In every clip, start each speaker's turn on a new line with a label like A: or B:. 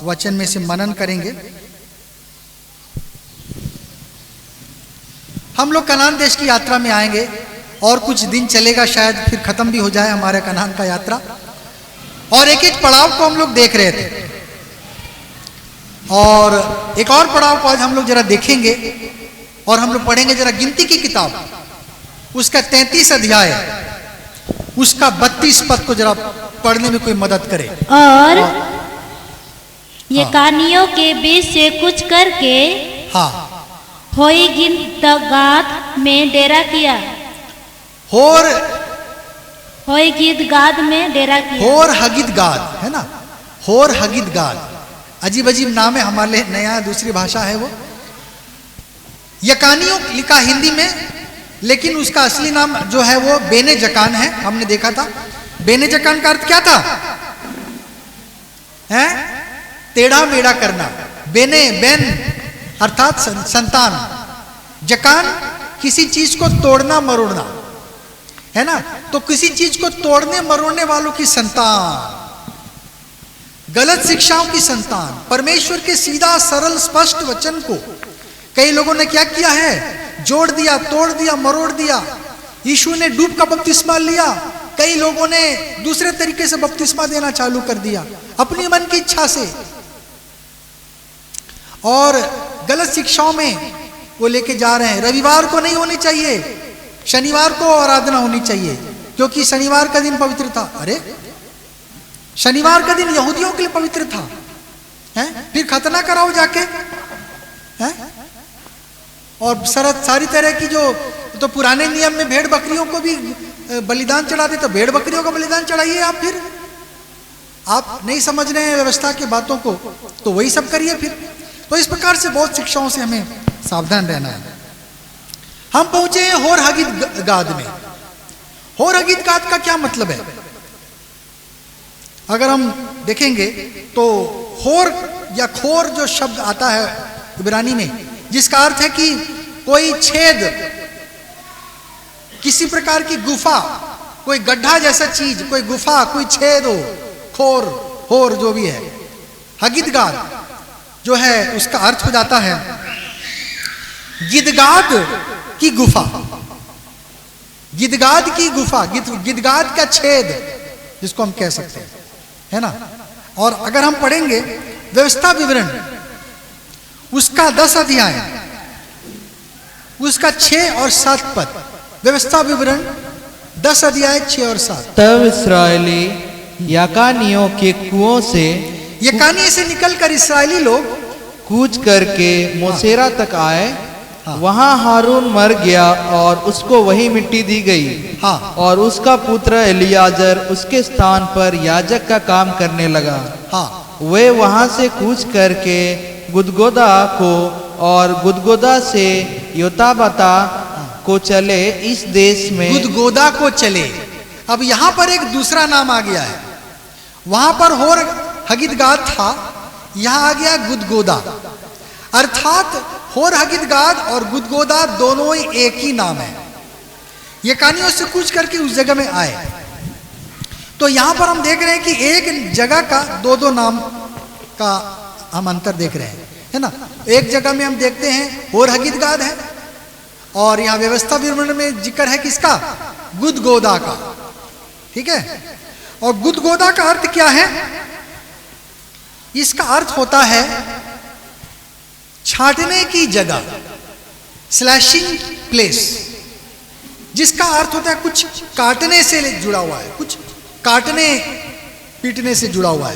A: वचन में से मनन करेंगे। हम लोग कनान देश की यात्रा में आएंगे और कुछ दिन चलेगा, शायद फिर खत्म भी हो जाए हमारे कनान का यात्रा। और एक एक पड़ाव को हम लोग देख रहे थे और एक और पड़ाव को आज हम लोग जरा देखेंगे और हम लोग पढ़ेंगे जरा गिनती की किताब, उसका 33 अध्याय, उसका 32 पद को जरा पढ़ने में कोई मदद करे।
B: और यकानियों के बीच से कुछ करके होई गिदगाद में डेरा किया। होई गिदगाद में डेरा किया।
A: होर हगिदगाद है ना, होर हगिदगाद, अजीब अजीब नाम है, हमारे लिए नया दूसरी भाषा है वो। यकानियों लिखा हिंदी में, लेकिन उसका असली नाम जो है वो बेने जकान है। हमने देखा था बेने जकान का अर्थ क्या था, है टेढ़ा मेढ़ा करना। बेने बेन अर्थात संतान, जकान किसी चीज को तोड़ना मरोड़ना, है ना। तो किसी चीज को तोड़ने मरोड़ने वालों की संतान, गलत शिक्षाओं की संतान, परमेश्वर के सीधा सरल स्पष्ट वचन को कई लोगों ने क्या किया है, जोड़ दिया, तोड़ दिया, मरोड़ दिया। यीशु ने डूब का बपतिस्मा लिया, कई लोगों ने दूसरे तरीके से बपतिस्मा देना चालू कर दिया अपनी मन की इच्छा से, और गलत शिक्षाओं में वो लेके जा रहे हैं। रविवार को नहीं होनी चाहिए, शनिवार को आराधना होनी चाहिए, क्योंकि शनिवार का दिन पवित्र था। अरे शनिवार का दिन यहूदियों के लिए पवित्र था, हैं? फिर खतना कराओ जाके, हैं? और सारी तरह की जो तो पुराने नियम में भेड़ बकरियों को भी बलिदान चढ़ाते, तो भेड़ बकरियों का बलिदान चढ़ाइए आप। फिर आप नहीं समझ रहे हैं व्यवस्था की बातों को, तो वही सब करिए फिर। तो इस प्रकार से बहुत शिक्षाओं से हमें सावधान रहना है। हम पहुंचे हैं होर हगिदगाद में। होर हगिदगाद का क्या मतलब है, अगर हम देखेंगे तो होर या खोर जो शब्द आता है इब्रानी में, जिसका अर्थ है कि कोई छेद, किसी प्रकार की गुफा, कोई गड्ढा जैसा चीज, कोई गुफा, कोई छेद हो, खोर होर जो भी है। हगिदगाद जो है उसका अर्थ हो जाता है गिदगाद की गुफा, गिदगाद की गुफा, गिदगाद का छेद जिसको हम कह सकते हैं, है ना। और अगर हम पढ़ेंगे व्यवस्था विवरण उसका 10 अध्याय, उसका 6 और 7 पद, व्यवस्था विवरण 10 अध्याय 6 और 7।
C: तब इस्राएली याकानियों के कुओं से,
A: यकानी से निकलकर इस्राएली लोग
C: कूच करके मोसेरा तक आए। वहां हारून मर गया और उसको वही मिट्टी दी गई। और उसका पुत्र एलियाजर उसके स्थान पर याजक का काम करने लगा। वे वहां से कूच करके गुदगोदा को और गुदगोदा से योताबाता को चले। इस देश में
A: गुदगोदा को चले। अब यहां पर एक दूसरा नाम आ गया है, वहां पर होर हगिदगाद था, यहां आ गया गुदगोदा। अर्थात होर हगिदगाद और गुदगोदा दोनों ही एक ही नाम है। ये कहानियों से कूच करके उस जगह में आए। तो यहां पर हम देख रहे हैं कि एक जगह का दो नाम का हम अंतर देख रहे हैं, है ना। एक जगह में हम देखते हैं होर हगिदगाद है, और यहां व्यवस्था विवरण में जिक्र है किसका, गुदगोदा का, ठीक है। और गुदगोदा का अर्थ क्या है, इसका अर्थ होता है छांटने की जगह, स्लैशिंग प्लेस, जिसका अर्थ होता है कुछ काटने से जुड़ा हुआ है, कुछ काटने पीटने से जुड़ा हुआ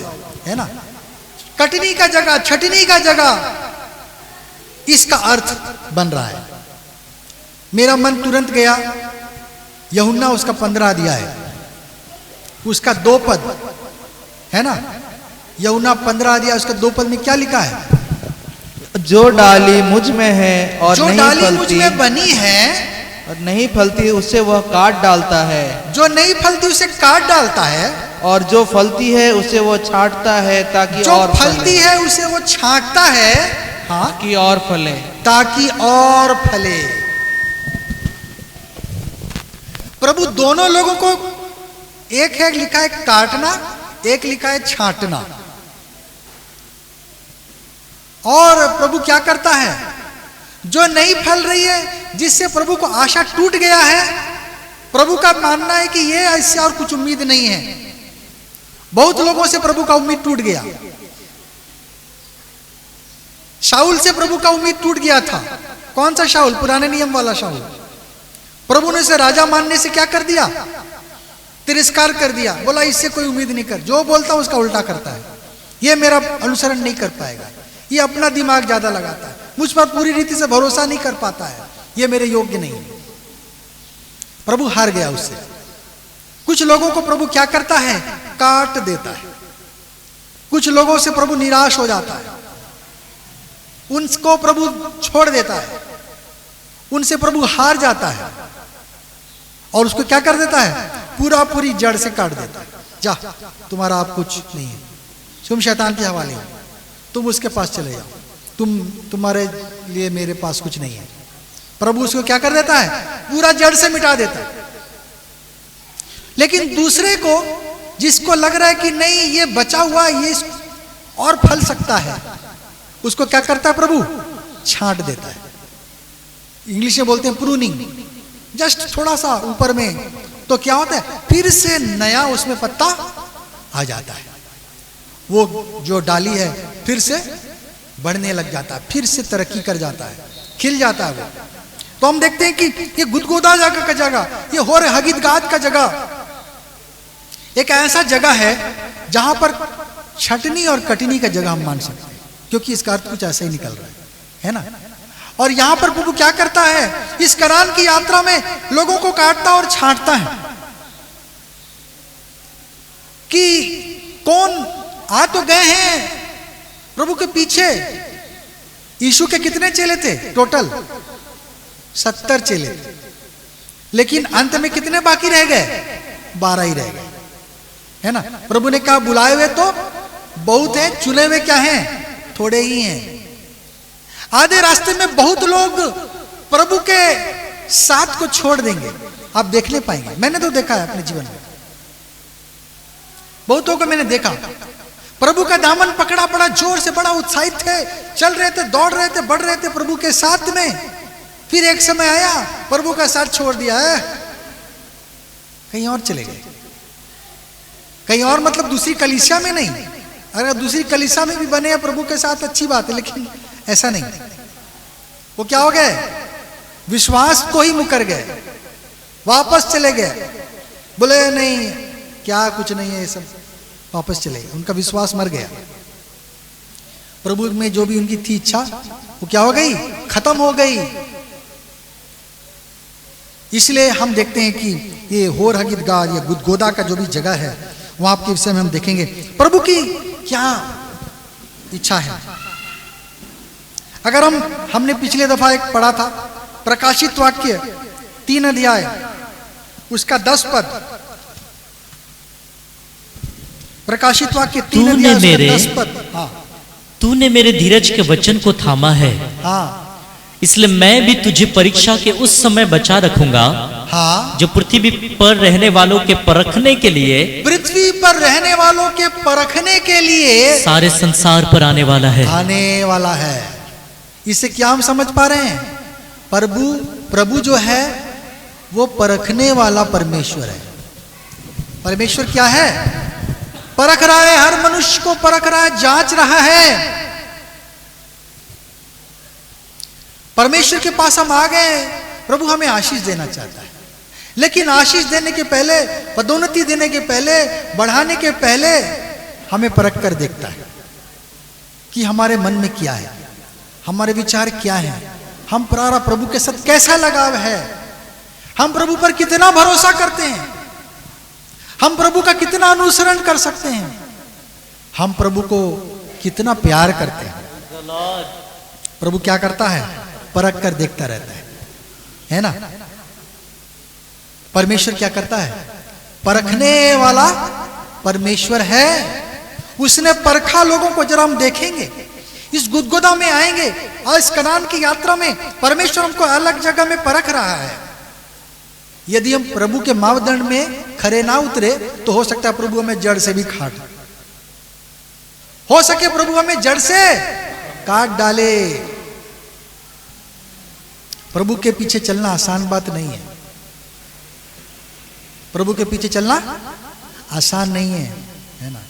A: है ना। कटनी का जगह, छटनी का जगह, इसका अर्थ बन रहा है। मेरा मन तुरंत गया यूहन्ना उसका 15 अध्याय, उसका 2 पद, है ना। यूहन्ना 15 अध्याय उसका 2 पद में क्या लिखा है,
C: जो डाली मुझ में है और
A: जो
C: नहीं
A: डाली
C: फलती,
A: मुझ में बनी है
C: और नहीं फलती उसे वह काट डालता है।
A: जो नहीं फलती उसे काट डालता है,
C: और जो फलती है उसे वो छांटता है ताकि
A: जो
C: और
A: फलती है उसे वो छांटता है,
C: ताकि और फले,
A: ताकि और फले। प्रभु दोनों लोगों को, एक है लिखा है काटना, एक लिखा है छांटना। और प्रभु क्या करता है, जो नहीं फल रही है, जिससे प्रभु को आशा टूट गया है, प्रभु का मानना है कि ये ऐसे और कुछ उम्मीद नहीं है। बहुत लोगों से प्रभु का उम्मीद टूट गया। शाऊल से प्रभु का उम्मीद टूट गया था। कौन सा शाऊल? पुराने नियम वाला शाऊल। प्रभु ने उसे राजा मानने से क्या कर दिया? तिरस्कार कर दिया। बोला इससे कोई उम्मीद नहीं कर, जो बोलता है उसका उल्टा करता है, ये मेरा अनुसरण नहीं कर पाएगा, ये अपना दिमाग ज्यादा लगाता है, मुझ पर पूरी रीति से भरोसा नहीं कर पाता है, ये मेरे योग्य नहीं है। प्रभु हार गया उससे। कुछ लोगों को प्रभु क्या करता है? काट देता है। कुछ लोगों से प्रभु निराश हो जाता है, उनको प्रभु छोड़ देता है, उनसे प्रभु हार जाता है और उसको क्या कर देता है? पूरा पूरी जड़ से काट देता है। जा, तुम्हारा आप कुछ नहीं है, तुम शैतान के हवाले हो, तुम उसके पास चले जाओ, तुम्हारे लिए मेरे पास कुछ नहीं है। प्रभु उसको क्या कर देता है? पूरा जड़ से मिटा देता है। लेकिन दूसरे को, जिसको लग रहा है कि नहीं ये बचा हुआ, ये और फल सकता है, उसको क्या करता है? प्रभु छांट देता है। इंग्लिश में बोलते हैं प्रूनिंग, जस्ट थोड़ा सा ऊपर में, तो क्या होता है? फिर से नया उसमें पत्ता आ जाता है। वो जो डाली है फिर से बढ़ने लग जाता है, फिर से तरक्की कर जाता है, खिल जाता है वो। तो हम देखते हैं कि ये गुदगुदा जगह का जगह, ये होर हगिदगाद का जगह एक ऐसा जगह है जहां पर छटनी और कटनी का जगह हम मान सकते हैं, क्योंकि इसका अर्थ कुछ ऐसा ही निकल रहा है ना। और यहां पर प्रभु क्या करता है? इस कनान की यात्रा में लोगों को काटता और छांटता है कि कौन आ तो गए हैं प्रभु के पीछे। यीशु के कितने चेले थे टोटल? 70 चेले थे, लेकिन अंत में कितने बाकी रह गए? 12 ही रह गए, है ना। प्रभु ने कहा बुलाए हुए तो बहुत हैं, चुने हुए क्या हैं? थोड़े ही हैं। आधे रास्ते में बहुत लोग प्रभु के साथ को छोड़ देंगे, आप देखने पाएंगे। मैंने तो देखा है अपने जीवन में, बहुतों को मैंने देखा प्रभु का दामन पकड़ा, बड़ा जोर से, बड़ा उत्साहित थे, चल रहे थे, दौड़ रहे थे, बढ़ रहे थे प्रभु के साथ में। फिर एक समय आया, प्रभु का साथ छोड़ दिया है, कहीं और चले गए। कहीं और मतलब दूसरी कलीसिया में नहीं। अगर दूसरी कलीसिया में भी बने हैं प्रभु के साथ अच्छी बात है, लेकिन ऐसा नहीं। वो क्या हो गए? विश्वास को ही मुकर गए, वापस चले गए, बोले नहीं क्या कुछ नहीं है ये सब, वापस चले गए। उनका विश्वास मर गया। प्रभु में जो भी उनकी थी इच्छा, वो क्या हो गई? खत्म हो गई। इसलिए हम देखते हैं कि ये होर हगिदगाद या गुदगोदा का जो भी जगह है, वहां आपके विषय में हम देखेंगे प्रभु की क्या इच्छा है। अगर हमने पिछले दफा एक पढ़ा था प्रकाशित वाक्य 3 अध्याय उसका 10 पद, प्रकाशित वाक्य 3 अध्याय उसका 10 पद। हाँ,
D: तूने मेरे धीरज के वचन को थामा है,
A: हाँ,
D: इसलिए मैं भी तुझे परीक्षा के उस समय बचा रखूंगा,
A: हाँ,
D: जो पृथ्वी पर रहने वालों के परखने के लिए,
A: पृथ्वी पर रहने वालों के परखने के लिए
D: सारे संसार पर आने वाला है।
A: आने वाला है। इससे क्या हम समझ पा रहे हैं? प्रभु जो है वो परखने वाला परमेश्वर है। परमेश्वर क्या है? परख रहा है, हर मनुष्य को परख रहा है, जांच रहा है। परमेश्वर के पास हम आ गए, प्रभु हमें आशीष देना चाहता है, लेकिन आशीष देने के पहले, पदोन्नति देने के पहले, बढ़ाने के पहले हमें परख कर देखता है कि हमारे मन में क्या है, हमारे विचार क्या है, हम प्रभु के साथ कैसा लगाव है, हम प्रभु पर कितना भरोसा करते हैं, हम प्रभु का कितना अनुसरण कर सकते हैं, हम प्रभु को कितना प्यार करते हैं। प्रभु क्या करता है? परख कर देखता रहता है ना। परमेश्वर क्या करता है? परखने वाला परमेश्वर है। उसने परखा लोगों को। जरा हम देखेंगे, इस गुदगुदा में आएंगे और इस कनान की यात्रा में परमेश्वर हमको अलग जगह में परख रहा है। यदि हम प्रभु के मापदंड में खरे ना उतरे तो हो सकता है प्रभु हमें जड़ से भी काट, हो सके प्रभु हमें जड़ से काट डाले। प्रभु के पीछे चलना आसान बात नहीं है। प्रभु के पीछे चलना आसान नहीं है ना।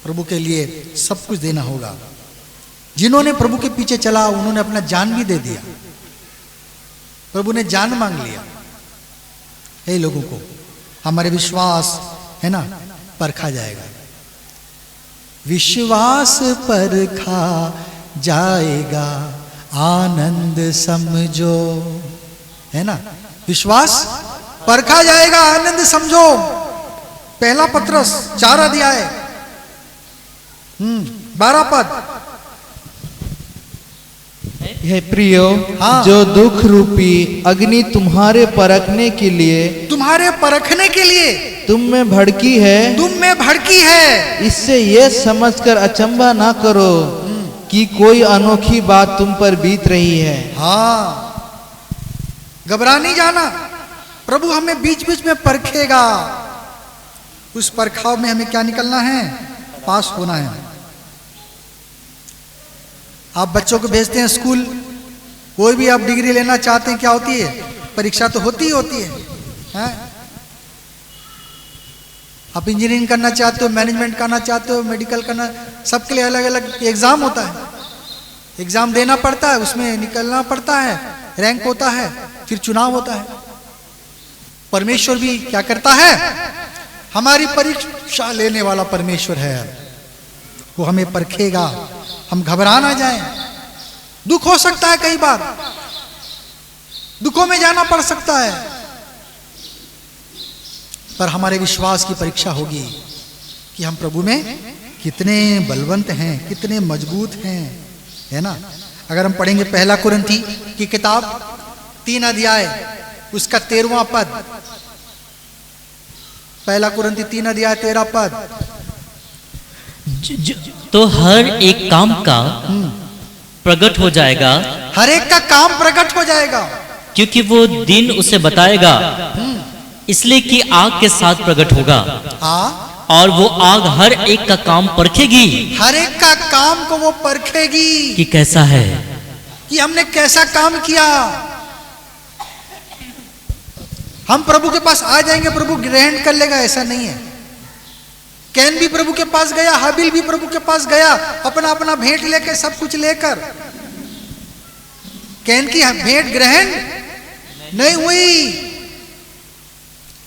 A: प्रभु के लिए सब कुछ देना होगा। जिन्होंने प्रभु के पीछे चला उन्होंने अपना जान भी दे दिया। प्रभु ने जान मांग लिया। हे लोगों को हमारे विश्वास है ना परखा जाएगा। विश्वास परखा जाएगा, आनंद समझो, है ना। विश्वास परखा जाएगा, आनंद समझो। पहला पत्रस 4 अध्याय 12 पद।
C: हे प्रियो,
A: हाँ।
C: जो दुख रूपी अग्नि तुम्हारे परखने के लिए तुम में भड़की है, इससे ये समझकर अचंभा ना करो कि कोई अनोखी बात तुम पर बीत रही है।
A: हाँ, घबरा नहीं जाना। प्रभु हमें बीच बीच में परखेगा। उस परखाव में हमें क्या निकलना है? पास होना है। आप बच्चों को भेजते हैं स्कूल, कोई भी आप डिग्री लेना चाहते हैं, क्या होती है? परीक्षा तो होती है, हैं? आप इंजीनियरिंग करना चाहते हो, मैनेजमेंट करना चाहते हो, मेडिकल करना, सबके लिए अलग अलग एग्जाम होता है। एग्जाम देना पड़ता है, उसमें निकलना पड़ता है, रैंक होता है, फिर चुनाव होता है। परमेश्वर भी क्या करता है? हमारी परीक्षा लेने वाला परमेश्वर है। वो हमें परखेगा। हम घबरा ना जाएं। दुख हो सकता है, कई बार दुखों में जाना पड़ सकता है, पर हमारे विश्वास की परीक्षा होगी कि हम प्रभु में कितने बलवंत हैं, कितने मजबूत हैं, है ना। अगर हम पढ़ेंगे 1 कुरिन्थी की किताब 3 अध्याय उसका 13वां पद। 1 कुरिन्थी 3 अध्याय 13 पद।
D: तो हर एक काम का प्रकट हो जाएगा,
A: हर एक का काम प्रकट हो जाएगा,
D: क्योंकि वो दिन उसे बताएगा, इसलिए कि आग के साथ प्रकट होगा। और वो आग हर एक का काम परखेगी,
A: हर एक का काम को वो परखेगी
D: कि कैसा है,
A: कि हमने कैसा काम किया। हम प्रभु के पास आ जाएंगे, प्रभु ग्रहण कर लेगा, ऐसा नहीं है। कैन भी प्रभु के पास गया, हाबिल भी प्रभु के पास गया, अपना अपना भेंट लेकर, सब कुछ लेकर। कैन की भेंट ग्रहण नहीं हुई।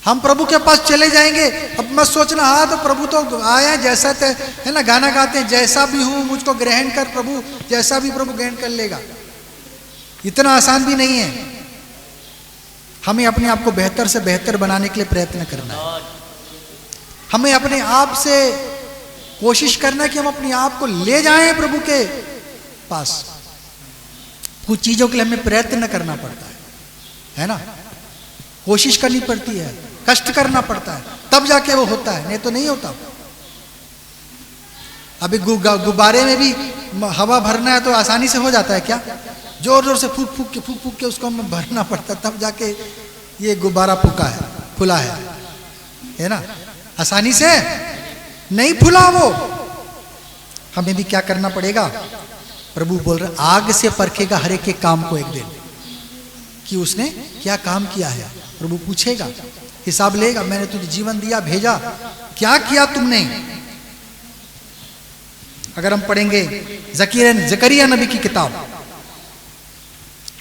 A: हम प्रभु के पास चले जाएंगे। अब मत सोचना हाँ तो प्रभु तो आया जैसा है ना, गाना गाते हैं, जैसा भी हूं मुझको ग्रहण कर प्रभु, जैसा भी प्रभु ग्रहण कर लेगा। इतना आसान भी नहीं है। हमें अपने आप को बेहतर से बेहतर बनाने के लिए प्रयत्न करना है। हमें अपने आप से कोशिश करना है कि हम अपने आप को ले जाएं प्रभु के पास। कुछ चीजों के लिए हमें प्रयत्न करना पड़ता है ना, कोशिश करनी पड़ती है, कष्ट करना पड़ता है, तब जाके वो होता है, नहीं तो नहीं होता। अभी गुब्बारे में भी हवा भरना है तो आसानी से हो जाता है क्या? जोर जोर से फूक फूक के उसको हमें भरना पड़ता है, तब जाके ये गुब्बारा फूला है ना। आसानी से नहीं फूला वो। हमें भी क्या करना पड़ेगा? प्रभु बोल रहे आग से परखेगा हर एक के काम को एक दिन, कि उसने क्या काम किया है। प्रभु पूछेगा, हिसाब लेगा। मैंने तुझे जीवन दिया, भेजा, क्या किया तुमने? अगर हम पढ़ेंगे जकरिया नबी की किताब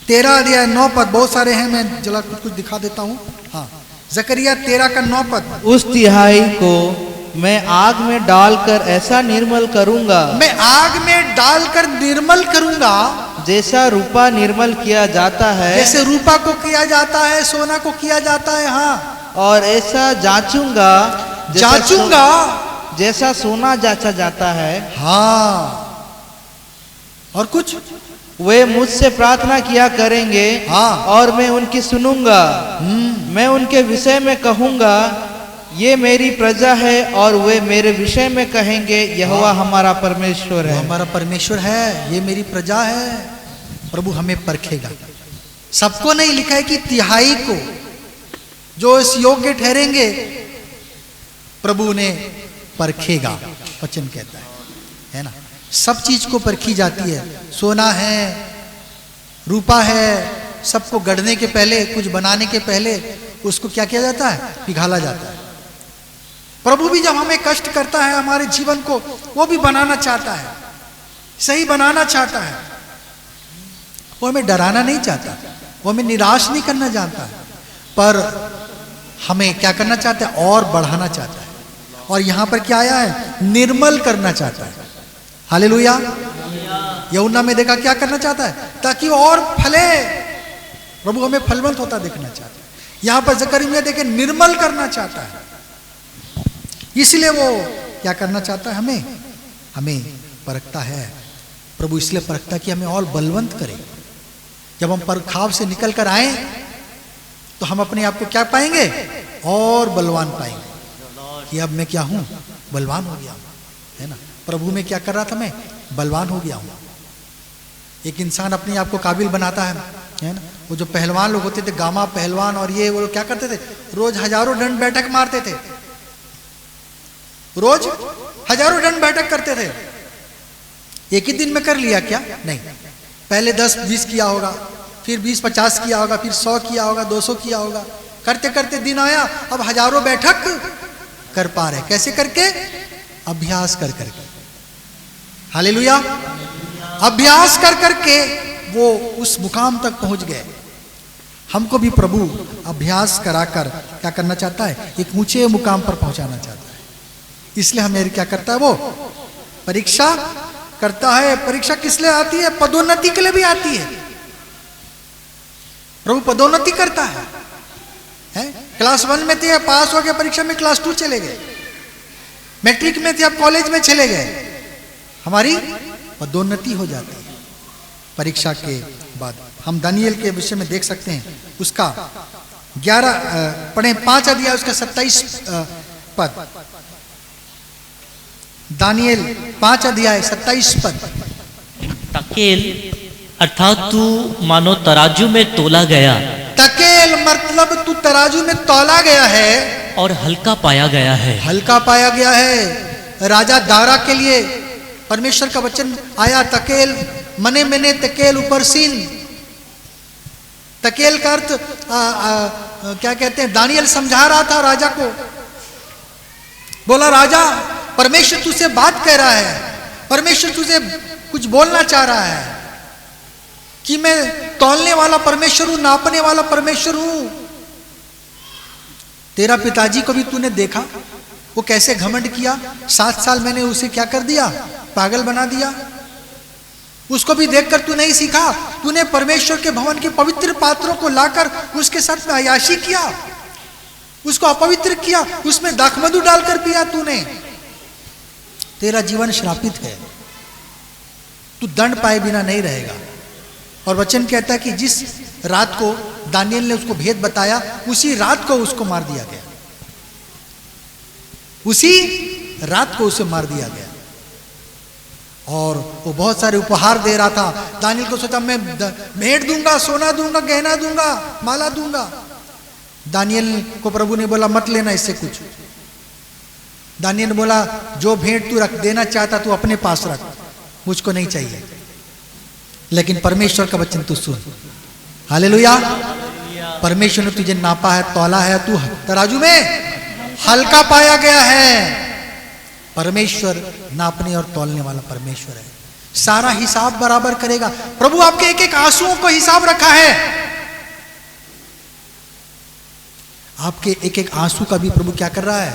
A: 13 अध्याय 9 पद, बहुत सारे हैं, मैं जरा कुछ दिखा देता हूं। हाँ, जकरिया 13 का 9 पद।
C: उस तिहाई को मैं आग में डालकर ऐसा निर्मल करूंगा,
A: मैं आग में डालकर निर्मल करूंगा,
C: जैसा रूपा निर्मल किया जाता है,
A: जैसे रूपा को किया जाता है, सोना को किया जाता है। हाँ,
C: और ऐसा जांचूंगा जैसा सोना जांचा जाता है।
A: हाँ, और कुछ?
C: वे मुझसे प्रार्थना किया करेंगे,
A: हाँ,
C: और मैं उनकी सुनूंगा। मैं उनके विषय में कहूंगा, ये मेरी प्रजा है, और वे मेरे विषय में कहेंगे, यहोवा हमारा परमेश्वर है।
A: हमारा परमेश्वर है, ये मेरी प्रजा है। प्रभु हमें परखेगा। सबको नहीं लिखा है कि तिहाई को जो इस योग्य ठहरेंगे प्रभु ने परखेगा, वचन कहता है। है ना। सब चीज को परखी जाती है, सोना है, रूपा है, सबको गढ़ने के पहले, कुछ बनाने के पहले उसको क्या किया जाता है, पिघाला जाता है। प्रभु भी जब हमें कष्ट करता है हमारे जीवन को, वो भी बनाना चाहता है, सही बनाना चाहता है। वो हमें डराना नहीं चाहता, वो हमें निराश नहीं करना जानता है, पर हमें क्या करना चाहता है, और बढ़ाना चाहता है। और यहां पर क्या आया है, निर्मल करना चाहता है। हालेलुया। यूहन्ना में देखा क्या करना चाहता है, ताकि वो और फले। प्रभु हमें फलवंत होता देखना चाहता है। यहां पर जकरिया देखे निर्मल करना चाहता है, इसलिए वो क्या करना चाहता है, हमें परखता है। प्रभु इसलिए परखता है कि हमें और बलवंत करे। जब हम परखाव से निकल कर आए तो हम अपने आप को क्या पाएंगे, और बलवान पाएंगे कि अब मैं क्या हूं, बलवान हो गया हूं, है ना। प्रभु में क्या कर रहा था, मैं बलवान हो गया हूं। एक इंसान अपने आप को काबिल बनाता है ना। वो जो पहलवान लोग होते थे, गामा पहलवान और ये, वो क्या करते थे, रोज हजारों दंड बैठक मारते थे, रोज हजारों दंड बैठक करते थे। एक ही दिन में कर लिया क्या, नहीं, पहले 10-20 किया होगा, फिर 20-50 किया होगा, फिर 100 किया होगा, 200 किया होगा, करते करते दिन आया अब हजारों बैठक कर पा रहे। कैसे करके, अभ्यास कर करके। हालेलुया। अभ्यास कर करके वो उस मुकाम तक पहुंच गए। हमको भी प्रभु अभ्यास कराकर क्या करना चाहता है, एक ऊंचे मुकाम पर पहुंचाना चाहता है। इसलिए हमें क्या करता है, वो परीक्षा करता है। परीक्षा किस लिए आती है, पदोन्नति के लिए भी आती है। प्रभु पदोन्नति करता है, क्लास 1 में थे, पास हो गए, परीक्षा में क्लास 2 चले गए, मैट्रिक में थे, अब कॉलेज में चले गए, हमारी पदोन्नति हो जाती है परीक्षा के बाद। हम दानियल के विषय में देख सकते हैं, उसका 11 पढ़े 5 अध्याय उसका 27 पद। दानियल 5 अध्याय 27 पद।
D: तकेल अर्थात तू मानो तराजू में तोला गया।
A: तकेल मतलब तू तराजू में तोला गया है
D: और हल्का पाया गया है।
A: हल्का पाया गया है। राजा दारा के लिए परमेश्वर का वचन आया, तकेल मने मने तकेल ऊपर सीन। तकेल का अर्थ क्या कहते हैं, दानियल समझा रहा था राजा को। बोला, राजा परमेश्वर तुझसे बात कह रहा है, परमेश्वर तुझे कुछ बोलना चाह रहा है कि मैं तौलने वाला परमेश्वर हूं, नापने वाला परमेश्वर हूं। तेरा पिताजी को भी तूने देखा, वो कैसे घमंड किया। 7 साल मैंने उसे क्या कर दिया, पागल बना दिया। उसको भी देखकर तू नहीं सीखा। तूने परमेश्वर के भवन के पवित्र पात्रों को लाकर उसके साथ में अय्याशी किया, उसको अपवित्र किया, उसमें दाखमधु डालकर पिया तूने। तेरा जीवन श्रापित है, तू दंड पाए बिना नहीं रहेगा। और वचन कहता है कि जिस रात को दानियल ने उसको भेद बताया, उसी रात को उसको मार दिया गया, उसी रात को उसे मार दिया गया। और वो बहुत सारे उपहार दे रहा था। दानियल को सोचा मैं भेंट दूंगा, सोना दूंगा, गहना दूंगा, माला दूंगा। दानियल को प्रभु ने बोला मत लेना इससे कुछ। दानियल ने बोला जो भेंट तू रख देना चाहता तू अपने पास रख, मुझको नहीं चाहिए, लेकिन परमेश्वर का वचन तू सुन। हालेलुया। परमेश्वर ने तुझे नापा है, तौला है, तू तराजू में हल्का पाया गया है। परमेश्वर नापने और तौलने वाला परमेश्वर है, सारा हिसाब बराबर करेगा। प्रभु आपके एक एक आंसुओं को हिसाब रखा है, आपके एक एक आंसू का भी प्रभु क्या कर रहा है,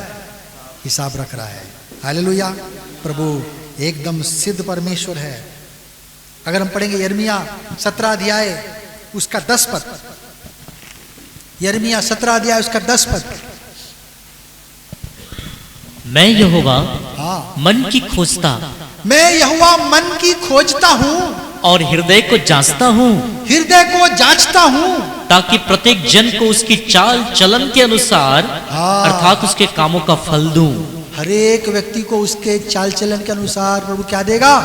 A: हिसाब रख रहा है। हालेलुया। प्रभु एकदम सिद्ध परमेश्वर है। अगर हम पढ़ेंगे यिर्मयाह 17 अध्याय उसका 10 पद, यिर्मयाह 17 अध्याय उसका 10 पद।
D: मैं यहोवा मन की खोजता,
A: मैं यहोवा मन की खोजता हूँ
D: और हृदय को जांचता हूँ,
A: हृदय को जांचता हूँ,
D: ताकि प्रत्येक जन को उसकी चाल चलन के अनुसार अर्थात उसके कामों का फल दूं।
A: हर एक व्यक्ति को उसके चाल चलन के अनुसार प्रभु क्या देगा,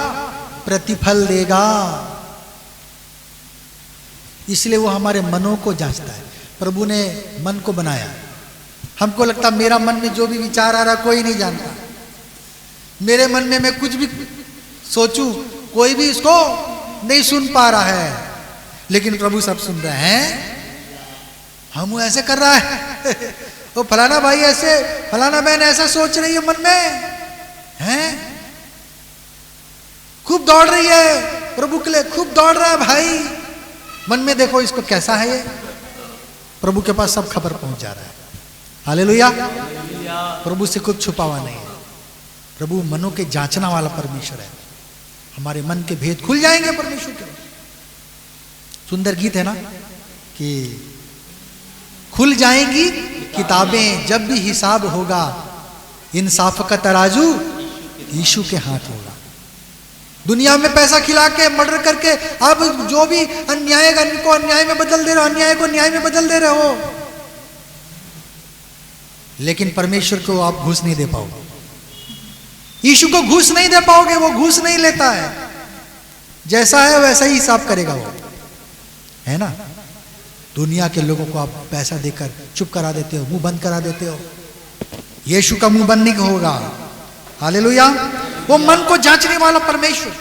A: प्रतिफल देगा। इसलिए वो हमारे मनों को जांचता है। प्रभु ने मन को बनाया। हमको लगता मेरा मन में जो भी विचार आ रहा कोई नहीं जानता, मेरे मन में मैं कुछ भी सोचूं कोई भी इसको नहीं सुन पा रहा है, लेकिन प्रभु सब सुन रहे हैं। हम ऐसे कर रहा है वो फलाना भाई ऐसे, फलाना बहन ऐसा सोच रही है मन में, हैं खूब दौड़ रही है प्रभु के लिए, खूब दौड़ रहा है भाई मन में, देखो इसको कैसा है ये। प्रभु के पास सब खबर पहुंच जा रहा है। हालेलुया। प्रभु से कुछ छुपा हुआ नहीं है। प्रभु मनों के जांचना वाला परमेश्वर है। हमारे मन के भेद खुल जाएंगे परमेश्वर के। सुंदर गीत है ना कि खुल जाएंगी किताबें जब भी हिसाब होगा, इंसाफ का तराजू यीशु के हाथ होगा। दुनिया में पैसा खिला के मर्डर करके अब जो भी अन्याय को अन्याय में बदल दे रहे हो, अन्याय को न्याय में बदल दे रहे हो, लेकिन परमेश्वर को आप घूस नहीं दे पाओगे। यीशु को घूस नहीं दे पाओगे, वो घूस नहीं लेता है। जैसा है वैसा ही हिसाब करेगा वो, है ना। दुनिया के लोगों को आप पैसा देकर चुप करा देते हो, मुंह बंद करा देते हो। यीशु का मुंह बंद नहीं होगा। हालेलुया। वो मन को जांचने वाला परमेश्वर,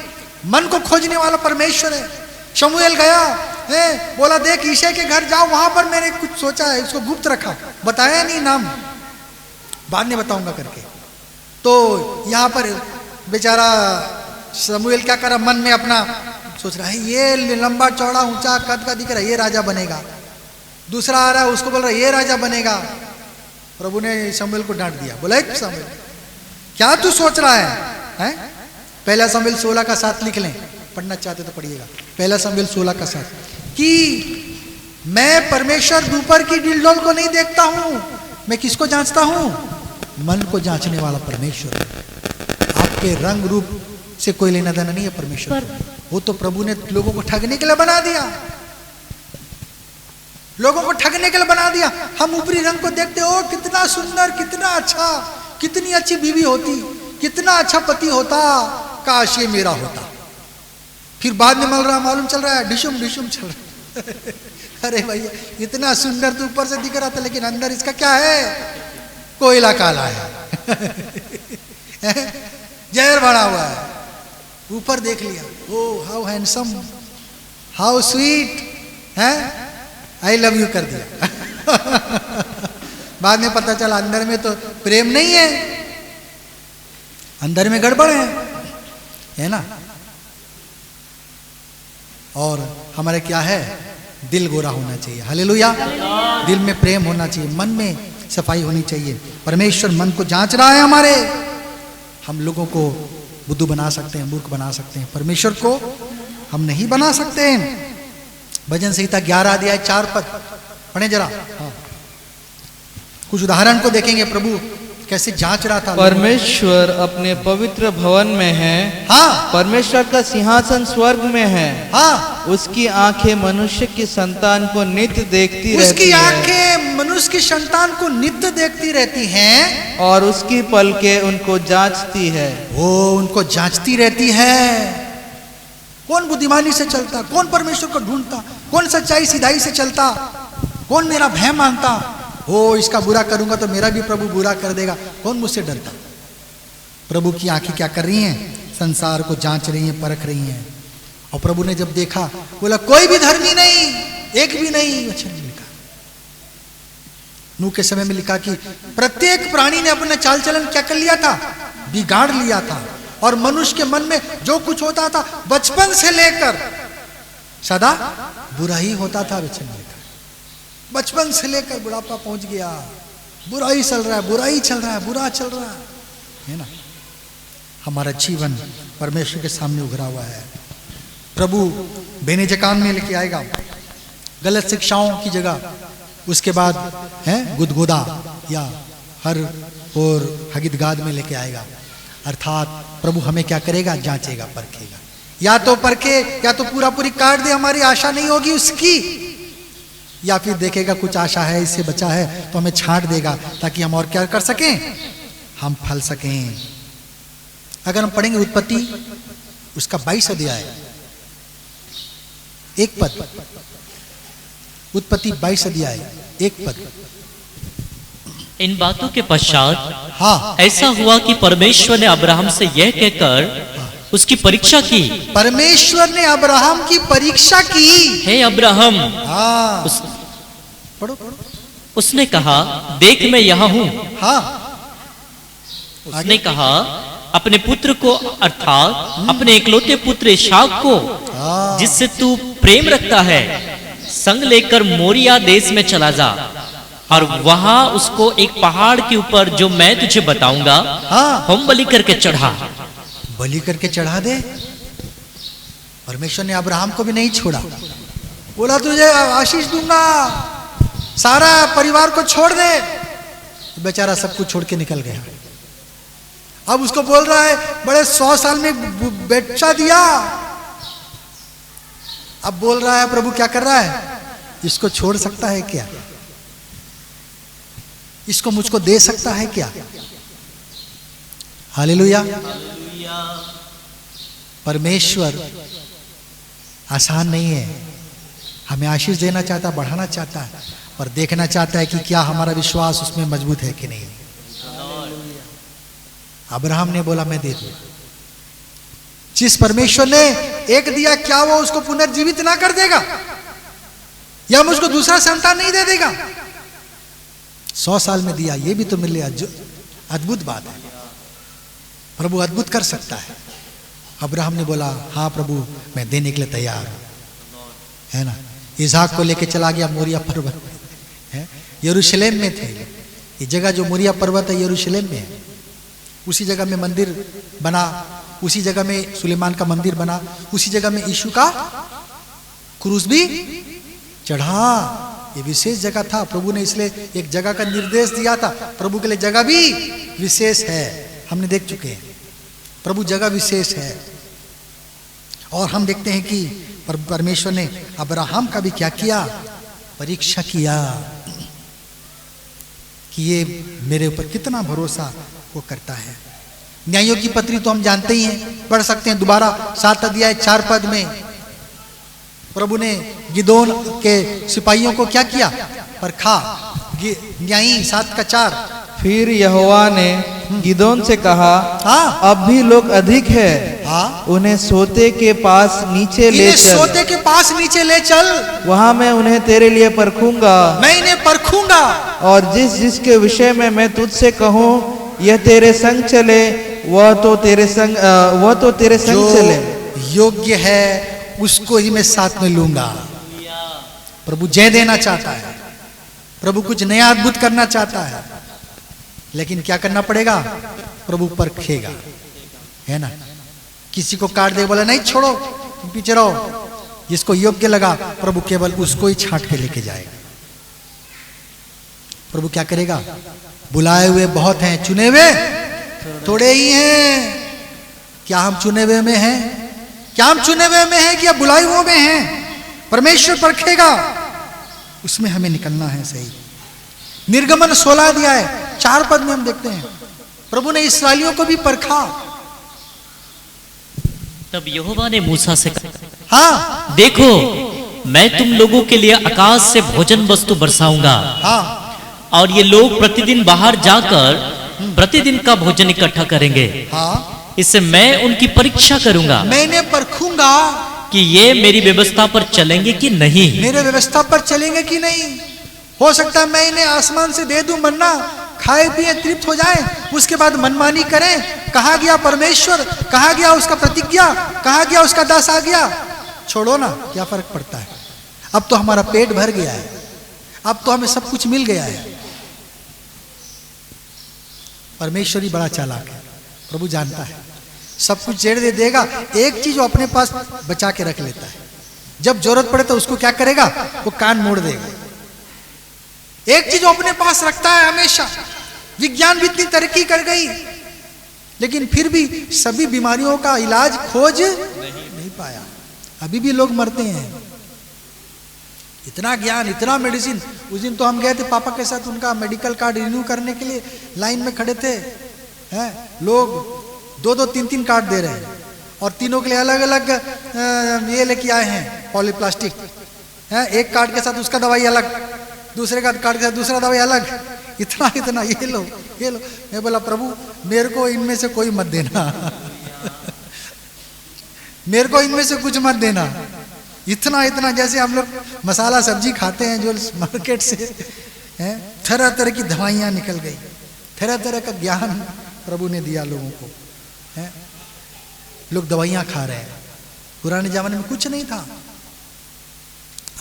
A: मन को खोजने वाला परमेश्वर है। शमूएल गया, बोला देख ईशे के घर जाओ, वहां पर मैंने कुछ सोचा है, इसको गुप्त रखा, बताया नहीं नाम, बाद में बताऊंगा करके। तो यहां पर बेचारा शमूएल क्या करा, मन में अपना सोच रहा है ये लंबा चौड़ा ऊंचा कद का दिख रहा है, ये राजा बनेगा। दूसरा आ रहा है, उसको बोल रहा है ये राजा बनेगा। प्रभु ने शमूएल को डांट दिया, बोला शमूएल क्या तू सोच रहा है? पहला शमूएल 16 का 7 लिख लें, पढ़ना चाहते तो पढ़िएगा। पहला शमूएल 16 का 7 कि मैं परमेश्वर ऊपर की डिलडोल को नहीं देखता हूं, मैं किसको जांचता हूं? मन को जांचने वाला परमेश्वर। आपके रंग रूप से कोई लेना देना नहीं है परमेश्वर। वो तो प्रभु ने लोगों को ठगने के लिए बना दिया, लोगों को ठगने के लिए बना दिया। हम ऊपरी रंग को देखते हो, कितना सुंदर, कितना अच्छा, कितनी अच्छी बीवी होती, कितना अच्छा पति होता, काश ये मेरा होता। फिर बाद में मालूम चल रहा है डिशुम डिशुम चल रहा है। अरे भैया इतना सुंदर तो ऊपर से दिख रहा था, लेकिन अंदर इसका क्या है? कोयला काला है। जहर भरा हुआ है। ऊपर देख लिया, ओ हाउ हैंडसम, हाउ स्वीट है, आई लव यू कर दिया। बाद में पता चला अंदर में तो प्रेम नहीं है, अंदर में गड़बड़ है ना। और हमारे क्या है, दिल गोरा होना चाहिए। हालेलुया। दिल में प्रेम होना चाहिए, मन में सफाई होनी चाहिए। परमेश्वर मन को जांच रहा है हमारे। हम लोगों को बुद्धू बना सकते हैं, मूर्ख बना सकते हैं, परमेश्वर को हम नहीं बना सकते हैं। भजन संहिता 11 अध्याय 4 पद पढ़े जरा। हाँ। कुछ उदाहरण को देखेंगे प्रभु कैसे जांच रहा था।
C: परमेश्वर अपने पवित्र भवन में है।
A: हाँ।
C: परमेश्वर का सिंहासन स्वर्ग में है।
A: हाँ।
C: उसकी आंखें मनुष्य की संतान को नित्य देखती रहती
A: उसकी
C: है।
A: आंखें मनुष्य की संतान को नित्य देखती रहती हैं,
C: और उसकी पलकें उनको जांचती है।
A: वो उनको जांचती रहती है। कौन बुद्धिमानी से चलता, कौन परमेश्वर को ढूंढता, कौन सच्चाई सीधाई से चलता, कौन मेरा भय मानता, हो इसका बुरा करूंगा तो मेरा भी प्रभु बुरा कर देगा, कौन मुझसे डरता। प्रभु की आंखें क्या कर रही हैं? संसार को जांच रही हैं, परख रही हैं। और प्रभु ने जब देखा, बोला कोई भी धर्मी नहीं, एक भी नहीं। अच्छा नहीं लिखा, नूह के समय में लिखा कि प्रत्येक प्राणी ने अपना चाल चलन क्या कर लिया था? बिगाड़ लिया था। और मनुष्य के मन में जो कुछ होता था बचपन से लेकर सदा बुरा ही होता था। बचपन से लेकर बुढ़ापा पहुंच गया, बुरा ही चल रहा है, बुरा ही चल रहा है, बुरा चल रहा है ना। हमारा जीवन परमेश्वर के सामने उभरा हुआ है। प्रभु बेने जकान में लेके आएगा, गलत शिक्षाओं की जगह। उसके बाद है गुदगुदा या हर और हगिदगाद में लेके आएगा। अर्थात प्रभु हमें क्या करेगा? जांचेगा, परखेगा। या तो परखे, या तो पूरा पूरी काट दे, हमारी आशा नहीं होगी उसकी, या फिर देखेगा कुछ आशा है, इससे बचा है, तो हमें छांट देगा ताकि हम और क्या कर सकें? हम फल सकें। अगर हम पढ़ेंगे उत्पत्ति उसका 22 अध्याय 1 पद, उत्पत्ति 22 अध्याय 1 पद।
D: इन बातों के पश्चात
A: हाँ,
D: ऐसा हुआ कि परमेश्वर ने अब्राहम से यह कहकर उसकी परीक्षा की।
A: परमेश्वर ने अब्राहम की परीक्षा की।
D: हे अब्राहम,
A: हाँ
D: पढ़ो। उसने कहा, देख मैं यहाँ हूँ।
A: हाँ,
D: उसने कहा, अपने पुत्र को अर्थात अपने इकलौते पुत्र इसाक को, जिससे तू प्रेम रखता है, संग लेकर मोरिया देश में चला जा और वहां उसको एक पहाड़ के ऊपर, जो मैं तुझे बताऊंगा, होम बलि करके चढ़ा।
A: बलि करके चढ़ा दे। परमेश्वर ने अब्राहम को भी नहीं छोड़ा, बोला तुझे आशीष दूंगा, सारा परिवार को छोड़ दे। बेचारा सब कुछ छोड़ के निकल गया। अब उसको बोल रहा है, बड़े 100 साल में बच्चा दिया। अब बोल रहा है, प्रभु क्या कर रहा है, इसको छोड़ सकता है क्या, इसको मुझको दे सकता है क्या। हालेलुया। परमेश्वर आसान नहीं है, हमें आशीष देना चाहता है, बढ़ाना चाहता है, पर देखना चाहता है कि क्या हमारा विश्वास उसमें मजबूत है कि नहीं। अब्राहम ने बोला मैं दे दूं। जिस परमेश्वर ने एक दिया, क्या वो उसको पुनर्जीवित ना कर देगा, या मुझको दूसरा संतान नहीं दे देगा। 100 साल में दिया, ये भी तो मिले, अद्भुत बात है। प्रभु अद्भुत कर सकता है। अब्राहम ने बोला, हाँ प्रभु मैं देने के लिए तैयार हूं, है ना। इसहाक को लेके चला गया मोरिया पर्वत है, यरूशलेम में थे। ये जगह जो मोरिया पर्वत है यरूशलेम में है। उसी जगह में मंदिर बना, उसी जगह में सुलेमान का मंदिर बना, उसी जगह में यीशु का क्रूस भी चढ़ा। ये विशेष जगह था। प्रभु ने इसलिए एक जगह का निर्देश दिया था। प्रभु के लिए जगह भी विशेष है, हमने देख चुके हैं। प्रभु जगह विशेष है। और हम देखते हैं कि परमेश्वर ने अब्राहम का भी क्या किया, परीक्षा किया कि ये मेरे ऊपर कितना भरोसा वो करता है। न्यायों की पत्री तो हम जानते ही हैं, पढ़ सकते हैं दोबारा 7 अध्याय 4 पद में। प्रभु ने गिदोन के सिपाहियों को क्या किया, परखा। न्यायी 7:4।
C: फिर यहोवा ने गिदोन से कहा, अब भी लोग अधिक है, उन्हें सोते के पास नीचे ले चल।
A: सोते के पास नीचे ले चल, वहां
C: मैं उन्हें तेरे लिए परखूंगा।
A: मैं इन्हें परखूंगा।
C: और जिसके विषय में मैं तुझसे कहूँ यह तेरे संग चले, वह तो तेरे संग चले।
A: योग्य है उसको ही मैं साथ में लूंगा। प्रभु जय देना चाहता है, प्रभु कुछ नया अद्भुत करना चाहता है, लेकिन क्या करना पड़ेगा, प्रभु परखेगा, है ना। किसी को काट दे, बोला नहीं छोड़ो तुम पीछे रहो, जिसको योग्य लगा प्रभु केवल उसको ही छांट के लेके जाएगा। प्रभु क्या करेगा, बुलाए हुए बहुत हैं, चुने हुए थोड़े ही हैं। क्या हम चुने हुए में हैं? क्या हम चुने हुए में हैं कि या बुलाए हुए में हैं? परमेश्वर परखेगा, उसमें हमें निकलना है सही। निर्गमन 16 अध्याय 4 पद में हम देखते हैं प्रभु ने इस्राएलियों को भी परखा।
D: तब यहोवा ने मूसा से कहा,
A: हाँ
D: देखो मैं तुम लोगों के लिए आकाश से भोजन वस्तु बरसाऊंगा,
A: हाँ,
D: और ये लोग प्रतिदिन बाहर जाकर प्रतिदिन का भोजन इकट्ठा करेंगे।
A: हाँ,
D: इससे मैं उनकी परीक्षा करूंगा,
A: मैं इन्हें परखूंगा
D: कि ये मेरी व्यवस्था पर चलेंगे कि नहीं।
A: मेरे व्यवस्था पर चलेंगे कि नहीं। हो सकता है मैं इन्हें आसमान से दे दूं मन्ना, खाए पिए तृप्त हो जाए, उसके बाद मनमानी करें। कहा गया परमेश्वर, कहा गया उसका प्रतिज्ञा, कहा गया उसका दास आ गया। छोड़ो ना, क्या फर्क पड़ता है। अब तो हमारा पेट भर गया है, अब तो हमें सब कुछ मिल गया है। परमेश्वर ही बड़ा चालाक है, प्रभु जानता है सब कुछ जेड़ दे देगा। एक चीज वो अपने पास बचा के रख लेता है, जब जरूरत पड़े तो उसको क्या करेगा, वो कान मोड़ देगा। एक चीज वो अपने पास रखता है हमेशा। विज्ञान भी इतनी तरक्की कर गई, लेकिन फिर भी सभी बीमारियों का इलाज खोज नहीं पाया। अभी भी लोग मरते हैं। इतना ज्ञान, इतना मेडिसिन। उस दिन तो हम गए थे पापा के साथ, उनका मेडिकल कार्ड रिन्यू करने के लिए लाइन में खड़े थे। हैं लोग 2-2, 3-3 कार्ड दे रहे हैं, और तीनों के लिए अलग अलग ये लेके आए हैं पॉलीप्लास्टिक। हैं एक कार्ड के साथ उसका दवाई अलग, दूसरे का कार्ड के साथ दूसरा दवाई अलग। इतना इतना ये लो ये लो। मैं बोला प्रभु मेरे को इनमें से कोई मत देना। मेरे को इनमें से कुछ मत देना। इतना इतना जैसे हम लोग मसाला सब्जी खाते हैं जो मार्केट से हैं, तरह तरह की दवाइयाँ निकल गई, तरह तरह का ज्ञान प्रभु ने दिया लोगों को, हैं। लोग दवाइयाँ खा रहे हैं। पुराने जमाने में कुछ नहीं था।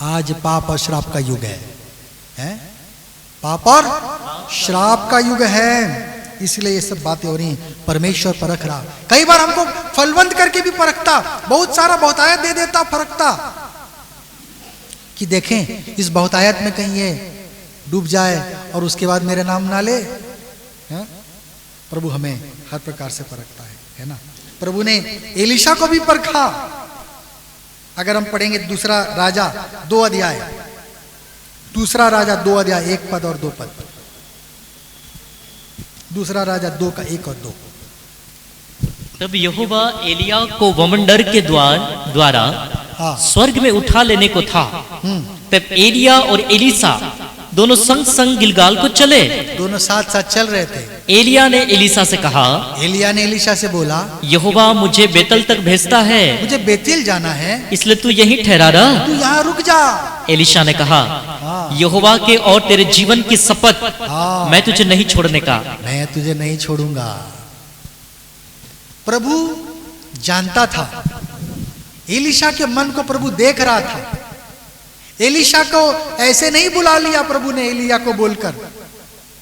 A: आज पाप और श्राप का युग है? पाप और श्राप का युग है, इसलिए ये सब बातें हो रही हैं। परमेश्वर परख रहा, कई बार हमको फलवंत करके भी परखता, बहुत सारा बहुतायत दे देता, परखता कि देखें इस बहुतायत में कहीं ये डूब जाए और उसके बाद मेरे नाम ना ले, है? प्रभु हमें हर प्रकार से परखता है ना। प्रभु ने एलीशा को भी परखा। अगर हम पढ़ेंगे दूसरा राजा 2 अध्याय, दूसरा राजा 2 अध्याय 1 पद और 2 पद, दूसरा राजा 2 का 1 और 2।
D: तब यहोवा एलिया को वमंडर के द्वारा स्वर्ग में उठा लेने को था। तब एलिया और एलीसा दोनों संग संग गिलगाल को चले।
A: दोनों साथ साथ चल रहे थे।
D: एलिया ने एलीसा से कहा,
A: एलिया ने एलीशा से बोला,
D: यहोवा मुझे बेतल तक भेजता है,
A: मुझे बेतेल जाना है,
D: इसलिए तू यहीं ठहरा रह,
A: तू यहाँ रुक जा।
D: एलीशा ने कहा, यहोवा के और तेरे जीवन की शपथ, मैं तुझे नहीं छोड़ने का।
A: मैं तुझे नहीं छोड़ूंगा। प्रभु जानता था, एलीशा के मन को प्रभु देख रहा था। एलीशा को ऐसे नहीं बुला लिया प्रभु ने एलिया को बोलकर।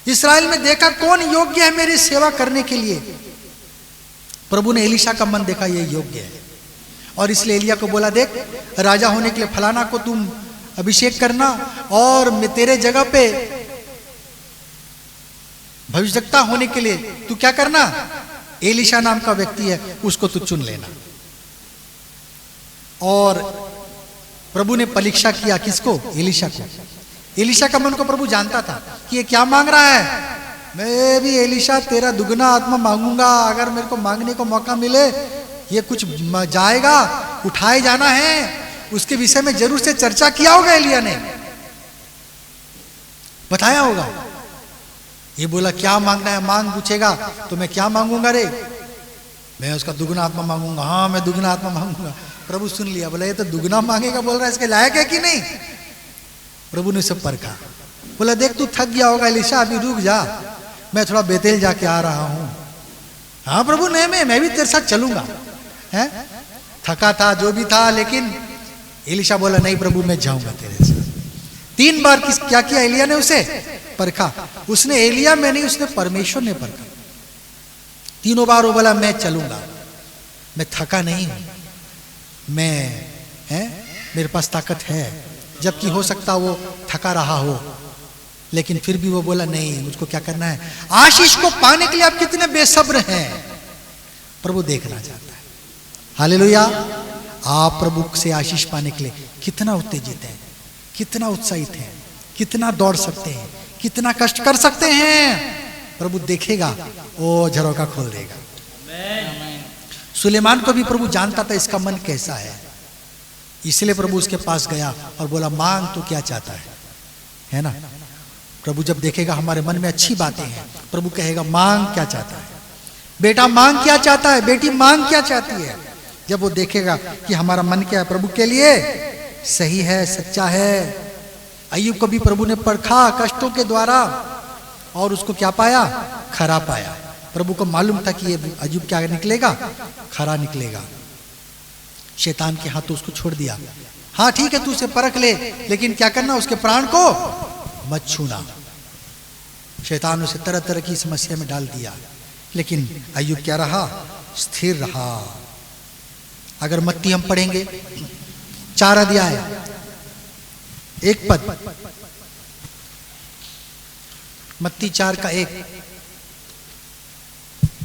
A: इस्राएल में देखा कौन योग्य है मेरी सेवा करने के लिए। प्रभु ने एलीशा का मन देखा, ये योग्य है, और इसलिए एलिया को बोला, देख राजा होने के लिए फलाना को तुम अभिषेक करना, और मैं तेरे जगह पे भविष्यवक्ता होने के लिए तू क्या करना, एलीशा नाम का व्यक्ति है उसको तू चुन लेना। और प्रभु ने परीक्षा किया किसको, एलीशा को। एलीशा का मन को प्रभु जानता था कि ये क्या मांग रहा है। मैं भी एलीशा तेरा दुगना आत्मा मांगूंगा, अगर मेरे को मांगने को मौका मिले, ये कुछ जाएगा, उठाए जाना है, उसके विषय में जरूर से चर्चा किया होगा, एलिया ने बताया होगा। ये बोला क्या मांगना है, मांग पूछेगा तो मैं क्या मांगूंगा रे, मैं उसका दुगना आत्मा मांगूंगा। हाँ मैं दुगना आत्मा मांगूंगा। प्रभु सुन लिया, बोला ये तो दुगना मांगेगा, बोल रहा है इसके लायक है कि नहीं। प्रभु ने सब परखा, बोला देख तू थक गया होगा एलीशा, अभी रुक जा, मैं थोड़ा बेतेल जाके आ रहा हूं। हाँ प्रभु नहीं, मैं भी तेरे साथ चलूंगा, है थका था जो भी था, लेकिन एलीशा बोला नहीं प्रभु मैं जाऊंगा तेरे साथ। 3 बार क्या किया एलिया ने, उसे परखा। उसने एलिया में नहीं, उसने परमेश्वर ने परखा। 3 बार वो बोला मैं चलूंगा, मैं थका नहीं हूं, मैं है मेरे पास ताकत है, जबकि हो सकता वो थका रहा हो, लेकिन फिर भी वो बोला नहीं मुझको क्या करना है। आशीष को पाने के लिए आप कितने बेसब्र हैं, प्रभु देखना चाहता है। हालेलुया। आप प्रभु से आशीष पाने के लिए कितना उत्तेजित हैं, कितना उत्साहित हैं, कितना दौड़ सकते हैं, कितना कष्ट कर सकते हैं, प्रभु देखेगा, वो झरोका खोल देगा। सुलेमान को भी प्रभु जानता था इसका मन कैसा है, इसलिए प्रभु उसके पास गया और बोला मांग तो क्या चाहता है ना। प्रभु जब देखेगा हमारे मन में अच्छी बातें हैं, प्रभु कहेगा मांग क्या चाहता है, बेटा मांग क्या चाहता है, बेटी मांग क्या चाहती है। जब वो देखेगा कि हमारा मन क्या है प्रभु के लिए, सही है, सच्चा है। अय्यूब को भी प्रभु ने परखा कष्टों के द्वारा, और उसको क्या पाया, खरा पाया। प्रभु को मालूम था कि ये अय्यूब क्या निकलेगा, खरा निकलेगा। शैतान के हाथों उसको छोड़ दिया। हाँ ठीक है तू उसे परख ले, लेकिन क्या करना, उसके प्राण को मत छूना। शैतान उसे तरह तरह की समस्या में डाल दिया, लेकिन अय्यूब क्या रहा, स्थिर रहा। अगर मत्ती हम पढ़ेंगे 4 अध्याय 1 पद, मत्ती 4 का 1।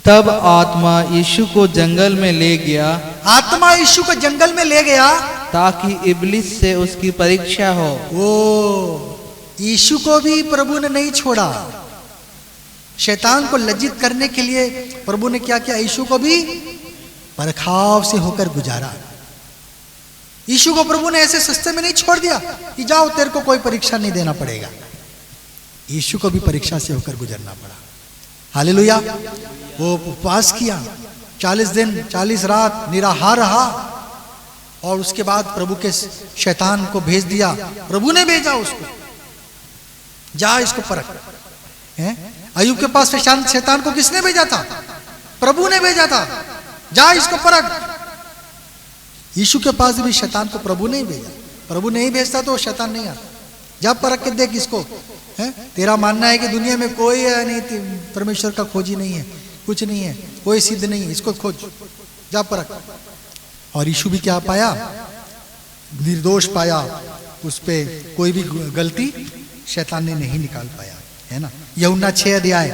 C: तब आत्मा यीशु को जंगल में ले गया,
A: आत्मा यीशु को जंगल में ले गया
C: ताकि इब्लिस से उसकी परीक्षा हो।
A: वो यीशु को भी प्रभु ने नहीं छोड़ा। शैतान को लज्जित करने के लिए प्रभु ने क्या किया, यीशु को भी परखाव से होकर गुजारा। यीशु को प्रभु ने ऐसे सस्ते में नहीं छोड़ दिया कि जाओ तेरे को कोई परीक्षा नहीं देना पड़ेगा। यीशु को भी परीक्षा से होकर गुजरना पड़ा। हालेलुया। वो उपवास किया, 40 दिन 40 रात निराहार रहा, और उसके बाद प्रभु के शैतान को भेज दिया, प्रभु ने भेजा उसको, जा इसको परख। अय्यूब के पास शैतान को किसने भेजा था? प्रभु ने भेजा था, जा इसको परख। यीशु के पास भी शैतान को प्रभु ने ही भेजा, प्रभु नहीं भेजता तो शैतान नहीं आता। जा परख के देख इसको, तेरा मानना है कि दुनिया में कोई है नहीं, परमेश्वर का खोजी नहीं है, कुछ नहीं है, कोई सिद्ध नहीं है, इसको खोज, जा परख। और यीशु भी क्या पाया? निर्दोष पाया, उस पे कोई भी गलती शैतान ने नहीं निकाल पाया, है ना। यूहन्ना 6 अध्याय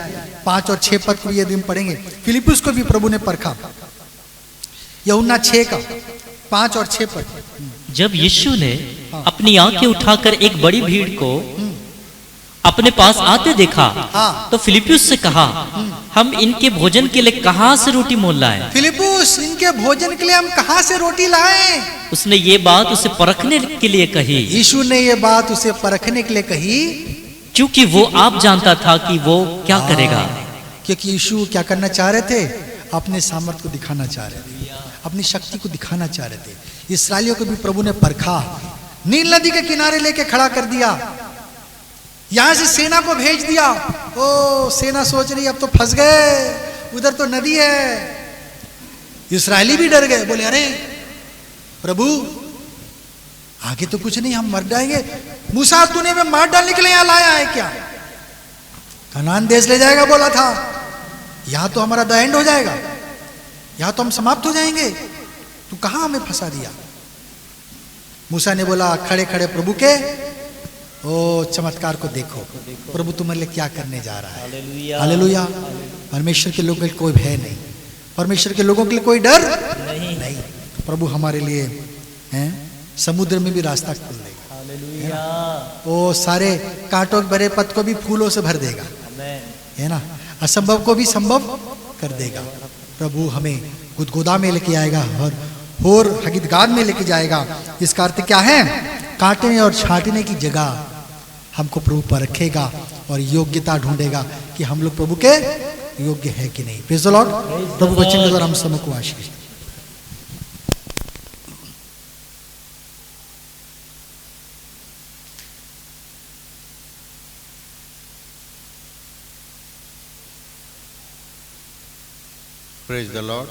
A: 5 और 6 पद को यदि हम पढ़ेंगे, फिलिप्पुस को भी प्रभु ने परखा। यूहन्ना 6 का 5 और 6 पद।
D: जब यीशु ने अपनी आंखें उठाकर एक बड़ी भीड़ को अपने पास आते देखा, तो फिलिप्पुस से कहा, हम इनके भोजन के लिए कहां से रोटी मोल लाएं?
A: फिलिप्पुस, इनके भोजन के लिए हम कहां से रोटी लाएं?
D: उसने ये बात उसे परखने के लिए कही।
A: यीशु ने ये बात उसे परखने के लिए कही,
D: क्योंकि वो आप जानता था कि वो क्या करेगा।
A: क्योंकि यीशु क्या करना चाह रहे थे? अपने सामर्थ्य को दिखाना चाह रहे थे, अपनी शक्ति को दिखाना चाह रहे थे। इस्राएलियों को भी प्रभु ने परखा, नील नदी के किनारे लेके खड़ा कर दिया, यहां से सेना को भेज दिया। ओ सेना सोच रही अब तो फंस गए, उधर तो नदी है। इस्राएली भी डर गए, बोले अरे प्रभु आगे तो कुछ नहीं, हम मर जाएंगे। मूसा तूने हमें मार डालने के लिए यहां लाया है क्या? कनान देश ले जाएगा बोला था, यहां तो हमारा द एंड हो जाएगा, यहां तो हम समाप्त हो जाएंगे, तू कहां हमें फंसा दिया? मूसा ने बोला खड़े खड़े प्रभु के, ओ चमत्कार को देखो, प्रभु तुम्हारे लिए क्या करने जा रहा है। हालेलुया। परमेश्वर के लोगों के लिए कोई भय नहीं, परमेश्वर के लोगों के लिए कोई डर नहीं। प्रभु हमारे लिए हैं, समुद्र में भी रास्ता खोल देगा, वो सारे कांटों भरे पथ को भी फूलों से भर देगा, है ना। असंभव को भी संभव कर देगा। प्रभु हमें गुदगुदा में लेके आएगा और हकीकत में लेके जाएगा। इसका अर्थ क्या है? काटने और छांटने की जगह हमको प्रभु पर रखेगा और योग्यता ढूंढेगा कि हम लोग प्रभु के योग्य है कि नहीं। Praise the Lord. प्रभु वचन के द्वारा हम सबको आशीष।
E: Praise the Lord.